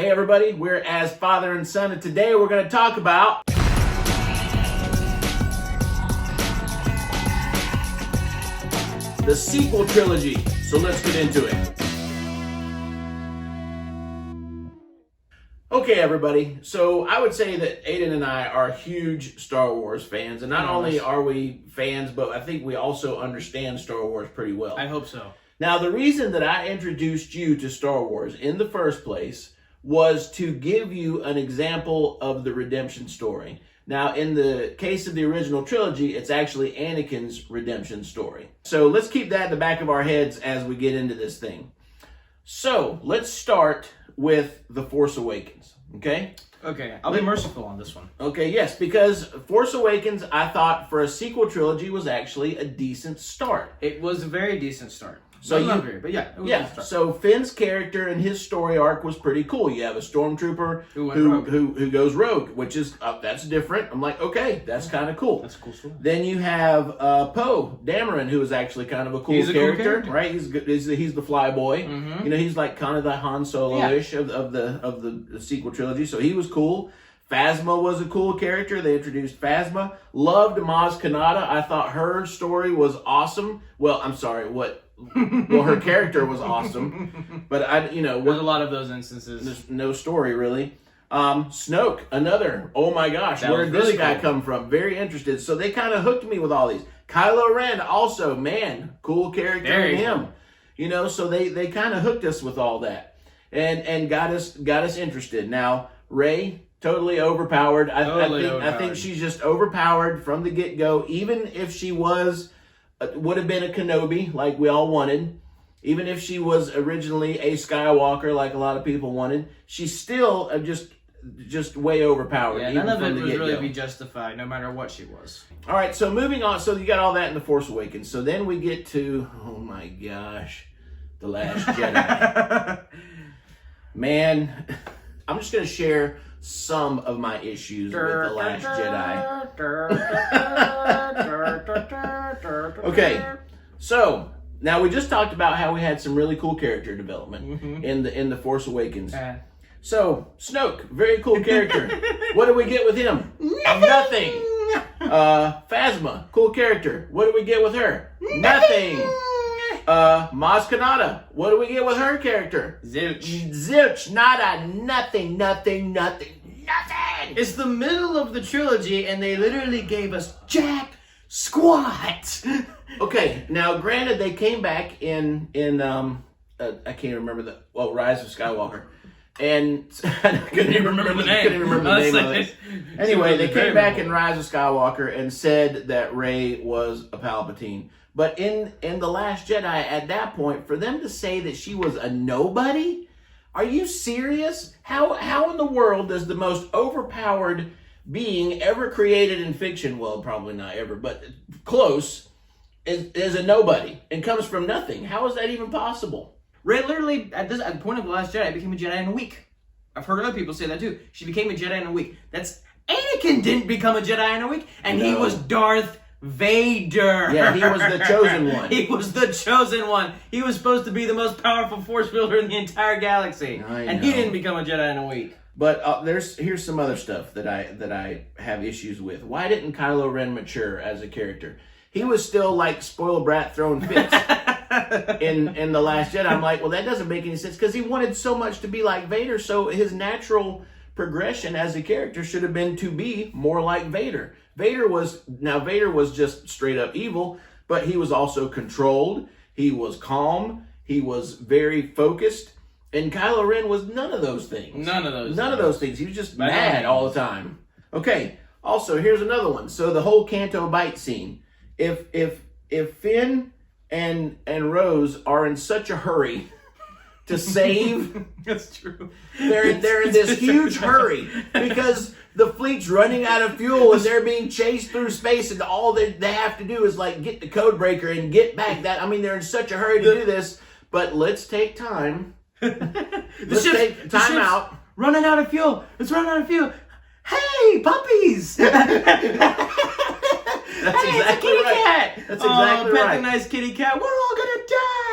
Hey everybody, we're As Father and Son, and today we're going to talk about the sequel trilogy. So let's get into it. Okay everybody, so I would say that Aiden and I are huge Star Wars fans, and not only are we fans, but I think we also understand Star Wars pretty well. I hope so. Now, the reason that I introduced you to Star Wars in the first place was to give you an example of the redemption story. Now, in the case of the original trilogy, it's actually Anakin's redemption story. So let's keep that in the back of our heads as we get into this thing. So let's start with The Force Awakens, okay? Okay, I'll be merciful on this one. Okay, yes, because Force Awakens, I thought for a sequel trilogy was actually a decent start. It was a very decent start. So not very, but yeah, it was a good start. So Finn's character and his story arc was pretty cool. You have a stormtrooper who goes rogue, which is that's different. I'm like, okay, that's kind of cool. That's a cool story. Then you have Poe Dameron, who is actually kind of a cool character, right? He's good. He's the fly boy. Mm-hmm. You know, he's like kind of the Han Solo-ish of the sequel trilogy. So he was cool. Phasma was a cool character. They introduced Phasma. Loved Maz Kanata. I thought her story was awesome. Well, I'm sorry, well, her character was awesome, but there's a lot of those instances. There's no story really. Snoke, another. Oh my gosh, where did this guy come from? Very interested. So they kind of hooked me with all these. Kylo Ren, also, man, cool character in him. You know, so they kind of hooked us with all that, and got us interested. Now Rey, totally overpowered. I think she's just overpowered from the get go. Even if she would have been a Kenobi like we all wanted, even if she was originally a Skywalker like a lot of people wanted, she's still just way overpowered. Yeah, none of it would really be justified, no matter what she was. All right, so moving on. So you got all that in The Force Awakens. So then we get to, oh my gosh, The Last Jedi. Man, I'm just going to share some of my issues with The Last Jedi. Okay, so now we just talked about how we had some really cool character development in the Force Awakens. So Snoke, very cool character. What do we get with him? Nothing. Phasma, cool character. What do we get with her? Nothing. Maz Kanata, what do we get with her character? Zilch, nada, nothing. It's the middle of the trilogy, and they literally gave us jack squat. Okay, now granted, they came back in I can't remember Rise of Skywalker, and I couldn't even remember the name of it. Anyway, they came back in Rise of Skywalker and said that Rey was a Palpatine. But in The Last Jedi, at that point, for them to say that she was a nobody, are you serious? How in the world does the most overpowered being ever created in fiction, well, probably not ever, but close, is a nobody and comes from nothing? How is that even possible? Rey literally, at the point of The Last Jedi, became a Jedi in a week. I've heard other people say that too. She became a Jedi in a week. Anakin didn't become a Jedi in a week, and he was Darth Vader. Yeah, he was the chosen one. He was the chosen one. He was supposed to be the most powerful force wielder in the entire galaxy, and he didn't become a Jedi in a week. But here's some other stuff that I have issues with. Why didn't Kylo Ren mature as a character? He was still like spoiled brat throwing fits in The Last Jedi. I'm like, well, that doesn't make any sense because he wanted so much to be like Vader. So his natural progression as a character should have been to be more like Vader. Vader was just straight up evil, but he was also controlled. He was calm. He was very focused. And Kylo Ren was none of those things. None of those things. He was just mad all the time. Okay. Also, here's another one. So the whole Canto Bight scene. If Finn and Rose are in such a hurry to save, that's true. They're in this huge hurry because the fleet's running out of fuel and they're being chased through space, and all they have to do is like get the code breaker and get back. They're in such a hurry to do this. But let's take time. Let's take time out. Running out of fuel. It's running out of fuel. Hey, puppies! That's exactly right. That's exactly right. Pet the nice kitty cat. We're all gonna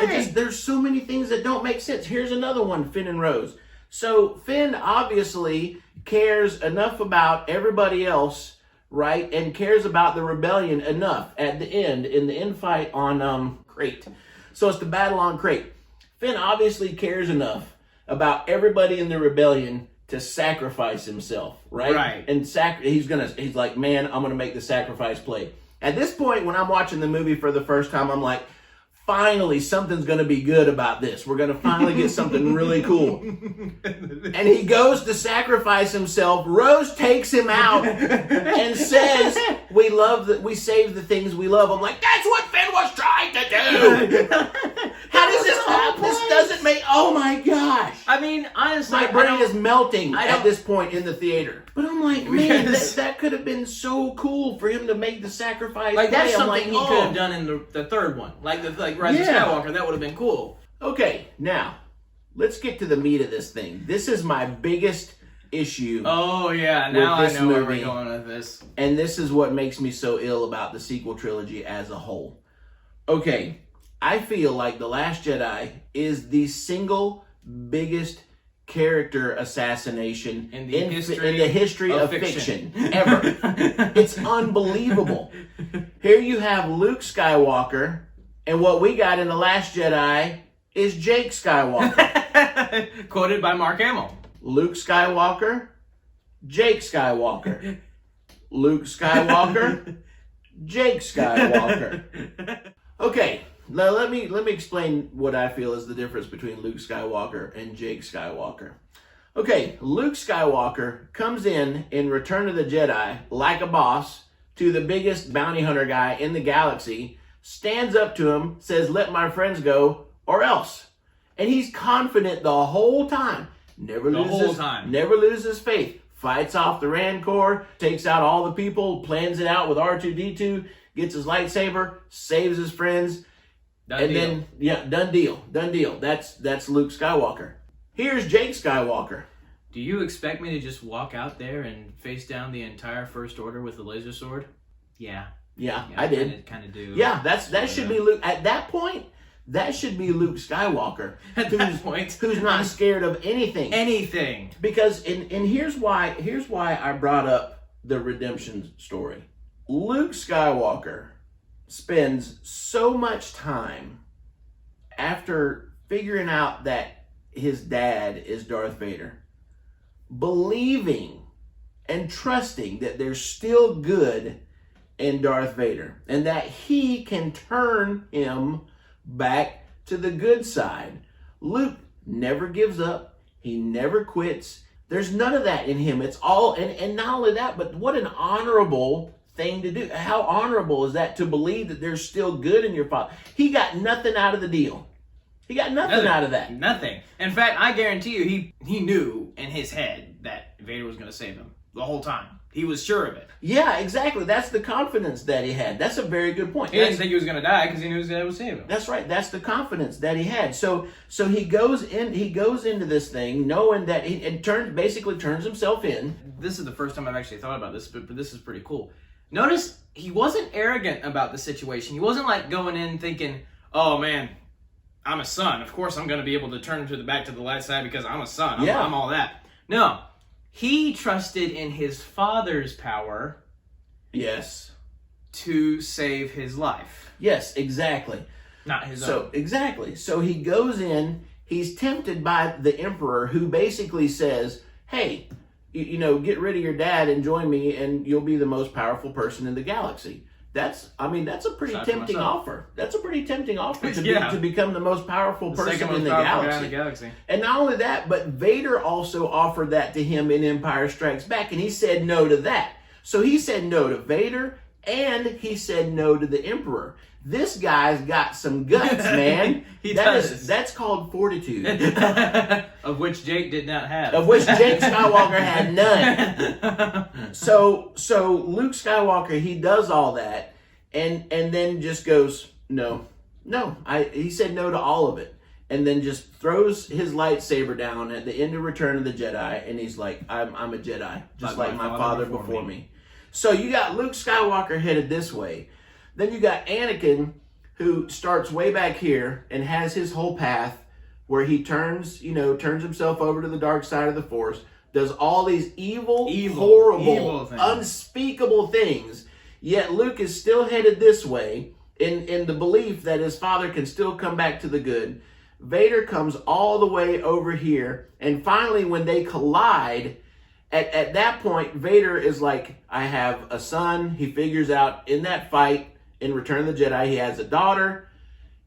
die. There's so many things that don't make sense. Here's another one, Finn and Rose. So Finn obviously cares enough about everybody else, right? And cares about the rebellion enough at the end, in the end fight on Crate. So it's the battle on Crate. Finn obviously cares enough about everybody in the rebellion to sacrifice himself, right? Right. And he's like, man, I'm gonna make the sacrifice play. At this point, when I'm watching the movie for the first time, I'm like, finally, something's going to be good about this. We're going to finally get something really cool. And he goes to sacrifice himself. Rose takes him out and says, we save the things we love. I'm like, that's what Finn was trying to do. How does this happen? This doesn't make, oh my gosh. I mean, honestly, My brain is melting at this point in the theater. But I'm like, man, that could have been so cool for him to make the sacrifice. Like, that's something like, he could have done in the third one. Like Rise of Skywalker, that would have been cool. Okay, now, let's get to the meat of this thing. This is my biggest issue. Oh, yeah, now I know where we're going with this. And this is what makes me so ill about the sequel trilogy as a whole. Okay, I feel like The Last Jedi is the single biggest character assassination in the history of fiction ever. It's unbelievable. Here you have Luke Skywalker, and what we got in The Last Jedi is Jake Skywalker. Quoted by Mark Hamill. Luke Skywalker, Jake Skywalker. Luke Skywalker, Jake Skywalker. Okay, now let me explain what I feel is the difference between Luke Skywalker and Jake Skywalker. Okay, Luke Skywalker comes in Return of the Jedi like a boss to the biggest bounty hunter guy in the galaxy, stands up to him, says, "Let my friends go or else." And he's confident the whole time. Never loses faith. Fights off the Rancor, takes out all the people, plans it out with R2-D2, gets his lightsaber, saves his friends. Done deal. That's Luke Skywalker. Here's Jake Skywalker. Do you expect me to just walk out there and face down the entire First Order with a laser sword? Yeah, I did. Kind of do. Yeah, that should be Luke. At that point, that should be Luke Skywalker. At that point, who's not scared of anything. Anything. Because and here's why I brought up the redemption story. Luke Skywalker spends so much time after figuring out that his dad is Darth Vader, believing and trusting that there's still good in Darth Vader and that he can turn him back to the good side. Luke never gives up. He never quits. There's none of that in him. It's all, and not only that, but what an honorable thing to do. How honorable is that to believe that there's still good in your father? He got nothing out of the deal. He got nothing out of that. Nothing. In fact, I guarantee you, he knew in his head that Vader was going to save him the whole time. He was sure of it. Yeah, exactly. That's the confidence that he had. That's a very good point. He didn't think he was going to die because he knew his dad would save him. That's right. That's the confidence that he had. So he goes into this thing knowing that basically turns himself in. This is the first time I've actually thought about this, but this is pretty cool. Notice he wasn't arrogant about the situation. He wasn't like going in thinking, "Oh man, I'm a son. Of course I'm going to be able to turn back to the light side because I'm a son. I'm all that." No. He trusted in his father's power. Yes. To save his life. Yes, exactly. Not his own. Exactly. So he goes in, he's tempted by the Emperor, who basically says, "Hey, get rid of your dad and join me and you'll be the most powerful person in the galaxy." That's a pretty tempting offer. That's a pretty tempting offer to become the most powerful person in the galaxy. And not only that, but Vader also offered that to him in Empire Strikes Back, and he said no to that. So he said no to Vader, and he said no to the Emperor. This guy's got some guts, man. That's called fortitude. Of which Jake did not have. Of which Jake Skywalker had none. So Luke Skywalker, he does all that and then just goes, no. He said no to all of it. And then just throws his lightsaber down at the end of Return of the Jedi, and he's like, I'm a Jedi, just like my father before me. So you got Luke Skywalker headed this way. Then you got Anakin, who starts way back here and has his whole path where he turns himself over to the dark side of the Force, does all these evil horrible, unspeakable things, yet Luke is still headed this way in the belief that his father can still come back to the good. Vader comes all the way over here, and finally when they collide, at that point, Vader is like, I have a son. He figures out in that fight in Return of the Jedi, he has a daughter,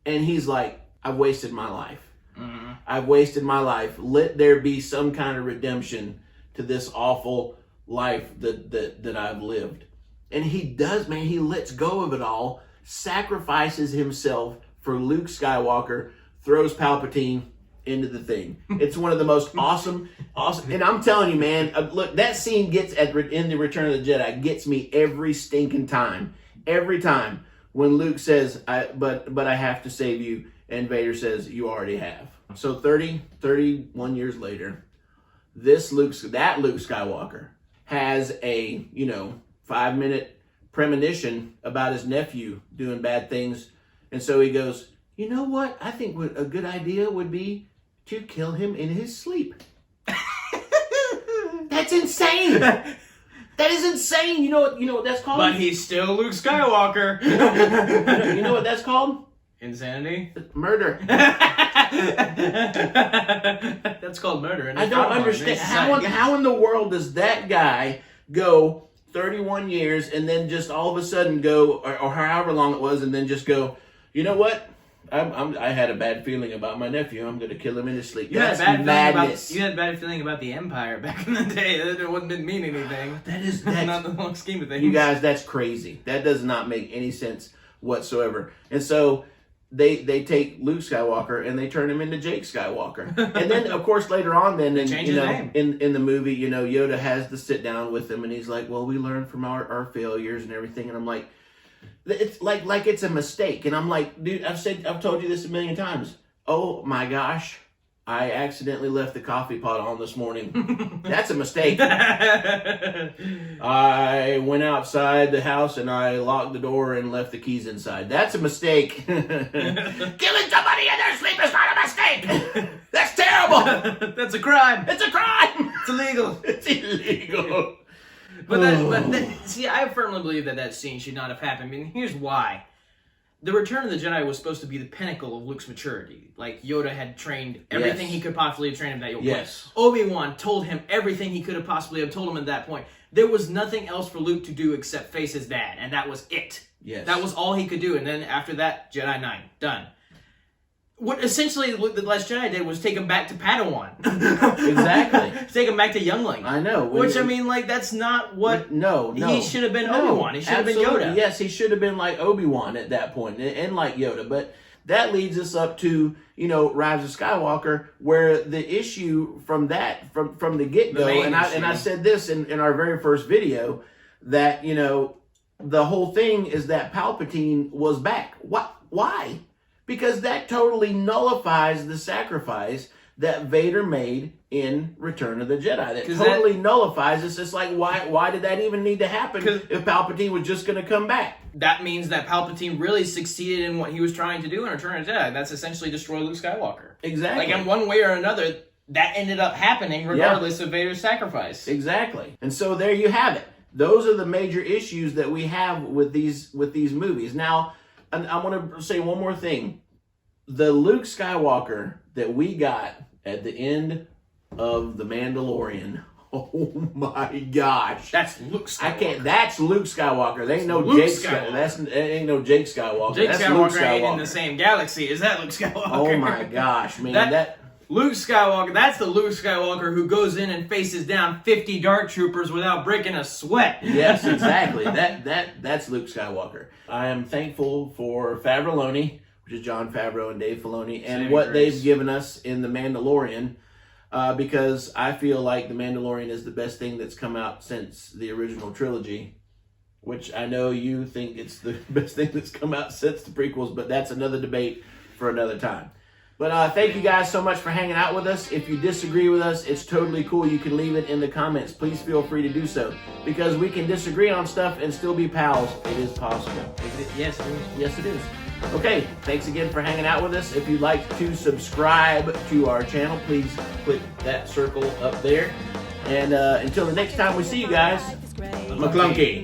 and he's like, I've wasted my life. I've wasted my life. Let there be some kind of redemption to this awful life that I've lived. And he does, man. He lets go of it all, sacrifices himself for Luke Skywalker, throws Palpatine into the thing. It's one of the most awesome. And I'm telling you, man, look, that scene gets in the Return of the Jedi gets me every stinking time. Every time when Luke says, but I have to save you, and Vader says, you already have. So 31 years later, that Luke Skywalker has a 5-minute premonition about his nephew doing bad things, and so he goes, you know what? I think what a good idea would be to kill him in his sleep. That's insane. That is insane. You know what that's called? But he's still Luke Skywalker. You know what that's called? Insanity? Murder. That's called murder. I don't understand. How in the world does that guy go 31 years and then just all of a sudden go, or however long it was, and then just go, you know what? I had a bad feeling about my nephew. I'm going to kill him in his sleep. That's madness. You had a bad feeling about the Empire back in the day. It didn't mean anything. That's not the long scheme of things. You guys, that's crazy. That does not make any sense whatsoever. And so they take Luke Skywalker and they turn him into Jake Skywalker. And then, of course, later on, then in the movie, Yoda has to sit down with him, and he's like, "Well, we learned from our failures and everything." And I'm like, it's like it's a mistake. And I'm like, dude, I've told you this a million times. Oh my gosh, I accidentally left the coffee pot on this morning. That's a mistake. I went outside the house and I locked the door and left the keys inside. That's a mistake. Killing somebody in their sleep is not a mistake. That's terrible. That's a crime. It's a crime. It's illegal. It's illegal. But see, I firmly believe that scene should not have happened. I mean, here's why. The Return of the Jedi was supposed to be the pinnacle of Luke's maturity. Like, Yoda had trained everything he could possibly have trained him that point. Obi-Wan told him everything he could have possibly have told him at that point. There was nothing else for Luke to do except face his dad, and that was it. Yes. That was all he could do, and then after that, Jedi 9. Done. What essentially the Last Jedi did was take him back to Padawan. Exactly. Take him back to youngling. I know. That's not what... No. He should have been Obi-Wan. He should have been Yoda. Yes, he should have been like Obi-Wan at that point, and like Yoda. But that leads us up to, Rise of Skywalker, where the issue from from the get-go, and I said this in our very first video, that, the whole thing is that Palpatine was back. Why? Because that totally nullifies the sacrifice that Vader made in Return of the Jedi. That totally nullifies it. It's just like, why did that even need to happen if Palpatine was just going to come back? That means that Palpatine really succeeded in what he was trying to do in Return of the Jedi. That's essentially destroy Luke Skywalker. Exactly. Like, in one way or another, that ended up happening regardless of Vader's sacrifice. Exactly. And so there you have it. Those are the major issues that we have with these movies. Now, and I want to say one more thing. The Luke Skywalker that we got at the end of The Mandalorian, oh my gosh. That's Luke Skywalker. That's Luke Skywalker. They ain't no Jake Skywalker. Ain't no Jake Skywalker. Jake That's Skywalker Luke Skywalker ain't in the same galaxy as that Luke Skywalker. Oh my gosh, man. Luke Skywalker, that's the Luke Skywalker who goes in and faces down 50 Dark Troopers without breaking a sweat. Yes, exactly. That's Luke Skywalker. I am thankful for Favreau, which is Jon Favreau and Dave Filoni, and what they've given us in The Mandalorian, because I feel like The Mandalorian is the best thing that's come out since the original trilogy, which I know you think it's the best thing that's come out since the prequels, but that's another debate for another time. But thank you guys so much for hanging out with us. If you disagree with us, it's totally cool. You can leave it in the comments. Please feel free to do so, because we can disagree on stuff and still be pals. It is possible. Yes, it is. Yes, it is. Okay, thanks again for hanging out with us. If you'd like to subscribe to our channel, please click that circle up there. And until the next time we see you guys, McClunky.